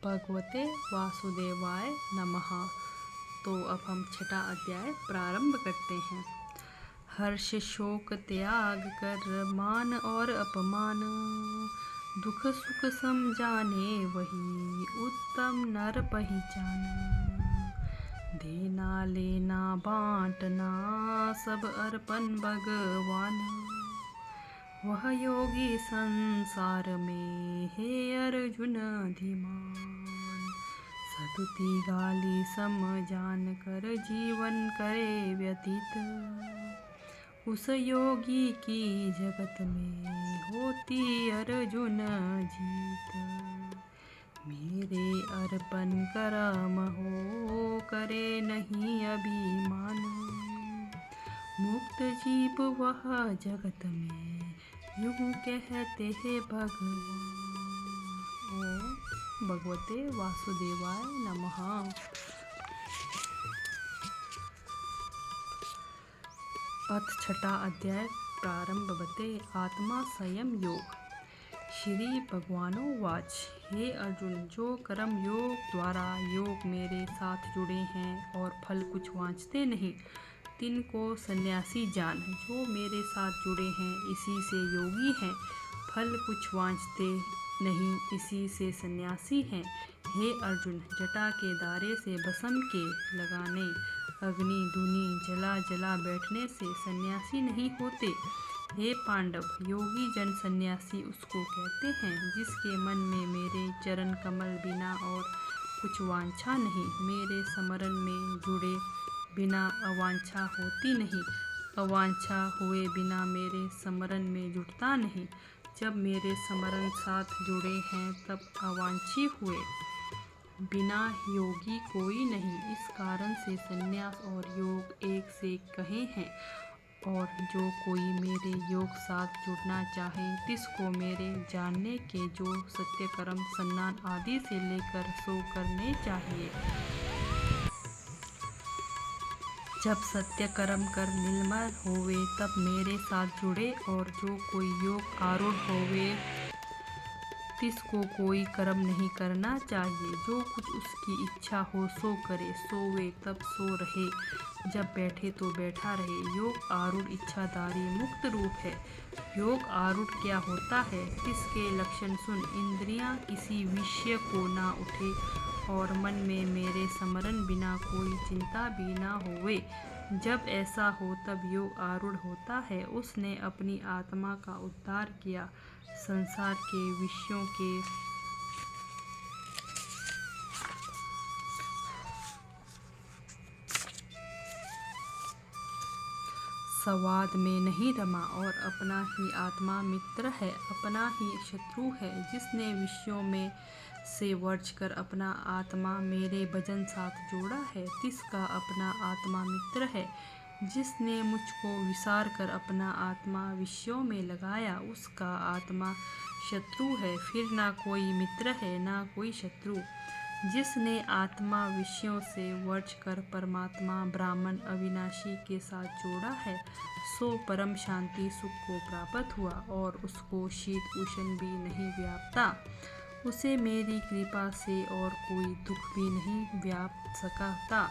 भगवते वासुदेवाय नमः। तो अब हम छठा अध्याय प्रारंभ करते हैं। हर्ष शोक त्याग कर मान और अपमान, दुख सुख समझाने वही उत्तम नर पहचाना। देना लेना बांटना सब अर्पण भगवान, वह योगी संसार में है अर्जुन धीमान। सतुति गाली समझान कर जीवन करे व्यतीत, उस योगी की जगत में होती अर्जुन जीत। मेरे अर्पण कर्म हो करे नहीं अभिमान, मुक्त जीव वह जगत में यूं कहते हैं भगवान। ओम भगवते वासुदेवाय नमः। अथ छठा अध्याय प्रारंभवते आत्मा संयम योग। श्री भगवानोवाच, हे अर्जुन, जो कर्म योग द्वारा योग मेरे साथ जुड़े हैं और फल कुछ वांछते नहीं, तिनको सन्यासी जान। जो मेरे साथ जुड़े हैं इसी से योगी हैं, फल कुछ वांछते नहीं, इसी से सन्यासी हैं। हे अर्जुन, जटा के दारे से भस्म के लगाने, अग्नि धुनी जला जला बैठने से सन्यासी नहीं होते। हे पांडव, योगी जन सन्यासी उसको कहते हैं जिसके मन में मेरे चरण कमल बिना और कुछ वांछा नहीं, मेरे स्मरण में जुड़े बिना अवांछा होती नहीं, अवांछा हुए बिना मेरे स्मरण में जुड़ता नहीं। जब मेरे स्मरण साथ जुड़े हैं तब अवांछी हुए बिना योगी कोई नहीं। इस कारण से सन्यास और योग एक से कहे हैं। और जो कोई मेरे योग साथ जुड़ना चाहे, तिसको मेरे जानने के जो सत्य कर्म स्नान आदि से लेकर सो करने चाहिए। जब सत्य कर्म कर निर्मल होवे तब मेरे साथ जुड़े। और जो कोई योग आरूढ़ होवे तिसको कोई कर्म नहीं करना चाहिए। जो कुछ उसकी इच्छा हो सो करे, सोवे तब सो रहे, जब बैठे तो बैठा रहे। योग आरूढ़ इच्छाधारी मुक्त रूप है। योग आरूढ़ क्या होता है, इसके लक्षण सुन। इंद्रियां किसी विषय को ना उठे और मन में मेरे स्मरण बिना कोई चिंता भी ना होवे। जब ऐसा हो तब योग आरूढ़ होता है। उसने अपनी आत्मा का उद्धार किया, संसार के विषयों के संवाद में नहीं रमा और अपना ही आत्मा मित्र है, अपना ही शत्रु है। जिसने विषयों में से वर्ज कर अपना आत्मा मेरे भजन साथ जोड़ा है, तिसका अपना आत्मा मित्र है। जिसने मुझको विसार कर अपना आत्मा विषयों में लगाया, उसका आत्मा शत्रु है। फिर ना कोई मित्र है ना कोई शत्रु। जिसने आत्मा विषयों से वर्ज कर परमात्मा ब्राह्मण अविनाशी के साथ जोड़ा है, सो परम शांति सुख को प्राप्त हुआ और उसको शीत उष्ण भी नहीं व्यापता। उसे मेरी कृपा से और कोई दुख भी नहीं व्याप सकता।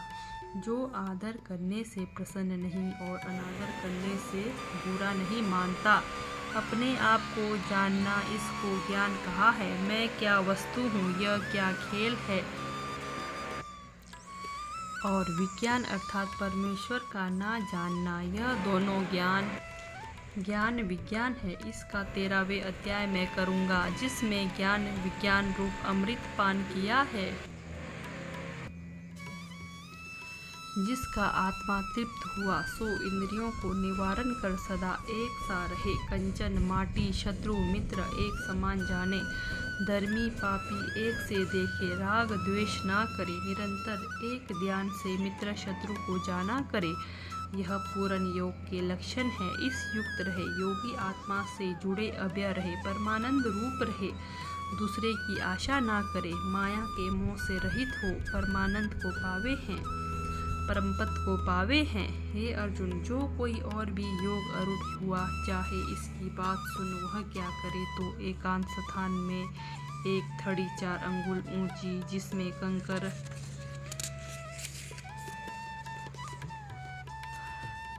जो आदर करने से प्रसन्न नहीं और अनादर करने से बुरा नहीं मानता। अपने आप को जानना, इसको ज्ञान कहा है। मैं क्या वस्तु हूँ, यह क्या खेल है। और विज्ञान अर्थात परमेश्वर का ना जानना, यह दोनों ज्ञान विज्ञान है। इसका 13वें अध्याय में करूँगा, जिसमें ज्ञान विज्ञान रूप अमृत पान किया है। जिसका आत्मा तृप्त हुआ, सो इंद्रियों को निवारण कर सदा एक सा रहे। कंचन माटी शत्रु मित्र एक समान जाने, धर्मी पापी एक से देखे। राग द्वेष ना करे, निरंतर एक ध्यान से मित्र शत्रु को जाना करे। यह पूर्ण योग के लक्षण है। इस युक्त रहे, योगी आत्मा से जुड़े अभय रहे, परमानंद रूप रहे, दूसरे की आशा ना करे, माया के मोह से रहित हो, परमानंद को पावे हैं, परमपद को पावे हैं। हे अर्जुन, जो कोई और भी योग आरूढ़ हुआ चाहे इसकी बात सुन, वह क्या करे तो एकांत स्थान में एक थड़ी 4 अंगुल ऊंची, जिसमें कंकर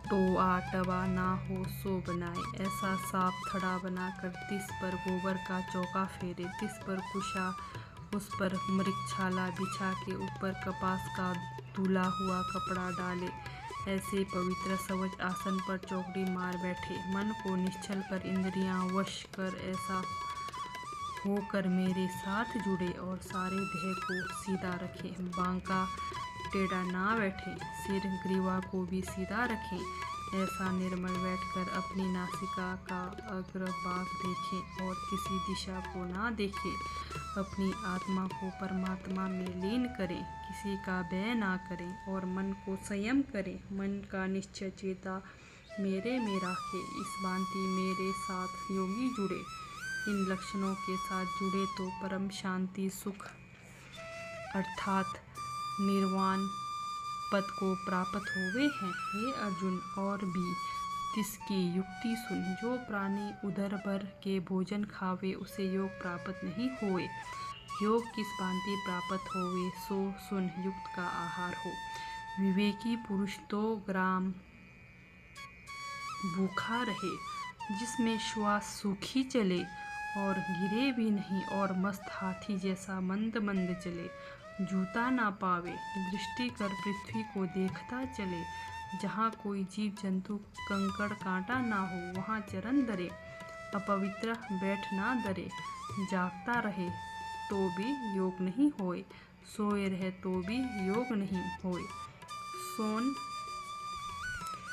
टोआ टवा ना हो सो बनाए। ऐसा साफ थड़ा बनाकर तिस पर गोबर का चौका फेरे, तिस पर कुशा, उस पर मृगछाला बिछा के ऊपर कपास का धुला हुआ कपड़ा डाले। ऐसे पवित्र सवज आसन पर चौकड़ी मार बैठे। मन को निश्चल कर इंद्रियां वश कर ऐसा होकर मेरे साथ जुड़े और सारे देह को सीधा रखें। बांका टेढ़ा ना बैठे, सिर ग्रीवा को भी सीधा रखें। ऐसा निर्मल बैठकर अपनी नासिका का अग्रभाग देखें और किसी दिशा को ना देखें। अपनी आत्मा को परमात्मा में लीन करें, किसी का भय ना करें और मन को संयम करें। मन का निश्चय चेता मेरे में राखे, इस भांति मेरे साथ योगी जुड़े। इन लक्षणों के साथ जुड़े तो परम शांति सुख अर्थात निर्वाण पद को प्राप्त होवे हैं। हे अर्जुन, और भी तिसकी युक्ति सुन। जो प्राणी उदर भर के भोजन खावे, उसे योग प्राप्त नहीं होए। योग किस भांति प्राप्त होवे, सो सुन। युक्त का आहार हो। विवेकी पुरुष 2 ग्राम भूखा रहे, जिसमें श्वास सूखी चले और गिरे भी नहीं, और मस्त हाथी जैसा मंद मंद चले, जूता ना पावे, दृष्टि कर पृथ्वी को देखता चले। जहाँ कोई जीव जंतु कंकड़ कांटा ना हो, वहाँ चरण धरे। अपवित्र बैठ ना धरे। जागता रहे तो भी योग नहीं होए, सोए रहे तो भी योग नहीं होए।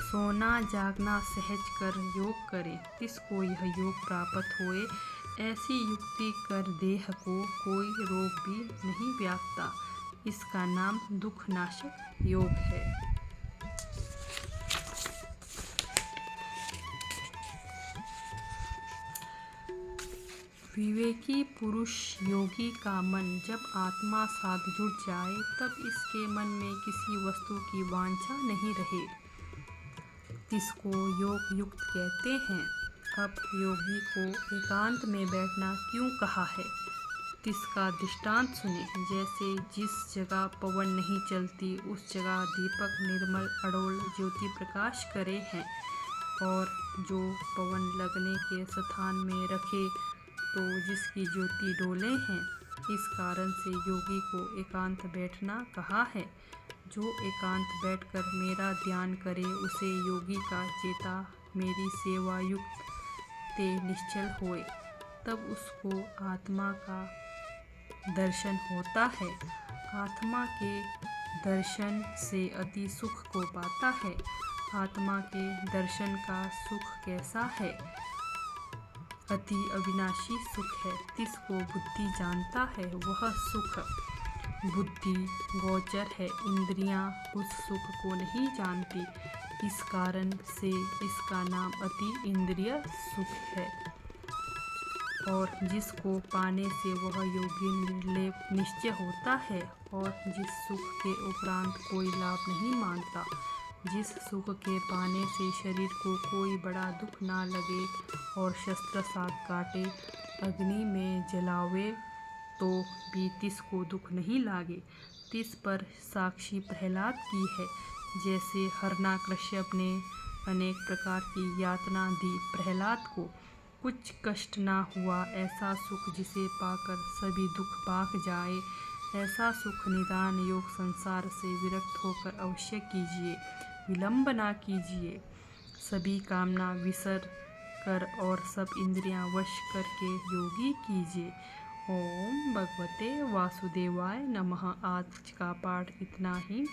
सोना जागना सहज कर योग करे, तिसको यह योग प्राप्त होए। ऐसी युक्ति कर देह को कोई रोग भी नहीं व्यापता। इसका नाम दुख नाशक योग है। विवेकी पुरुष योगी का मन जब आत्मा साथ जुड़ जाए, तब इसके मन में किसी वस्तु की वांछा नहीं रहे। इसको योग युक्त कहते हैं। अब योगी को एकांत में बैठना क्यों कहा है, इसका दृष्टांत सुने। जैसे जिस जगह पवन नहीं चलती, उस जगह दीपक निर्मल अडोल ज्योति प्रकाश करे हैं, और जो पवन लगने के स्थान में रखे तो जिसकी ज्योति डोले हैं। इस कारण से योगी को एकांत बैठना कहा है। जो एकांत बैठकर मेरा ध्यान करे, उसे योगी का चेता मेरी सेवा युक्त ते निश्चल होए, तब उसको आत्मा का दर्शन होता है। आत्मा के दर्शन से अति सुख को पाता है। आत्मा के दर्शन का सुख कैसा है? अति अविनाशी सुख है। तिसको बुद्धि जानता है, वह सुख बुद्धि गोचर है। इंद्रियां उस सुख को नहीं जानती, इस कारण से इसका नाम अति इंद्रिय सुख है। और जिसको पाने से वह योगी निर्लेप निश्चय होता है, और जिस सुख के उपरांत कोई लाभ नहीं मानता। जिस सुख के पाने से शरीर को कोई बड़ा दुख ना लगे और शस्त्र साथ काटे, अग्नि में जलावे तो भी तिसको दुख नहीं लागे। तिस पर साक्षी प्रहलाद की है। जैसे हिरण्यकश्यप ने अनेक प्रकार की यातना दी, प्रहलाद को कुछ कष्ट ना हुआ। ऐसा सुख जिसे पाकर सभी दुख भाग जाए, ऐसा सुख निदान योग संसार से विरक्त होकर अवश्य कीजिए, विलंब ना कीजिए। सभी कामना विसर कर और सब इंद्रियां वश करके योगी कीजिए। ओम भगवते वासुदेवाय नमः। आज का पाठ इतना ही।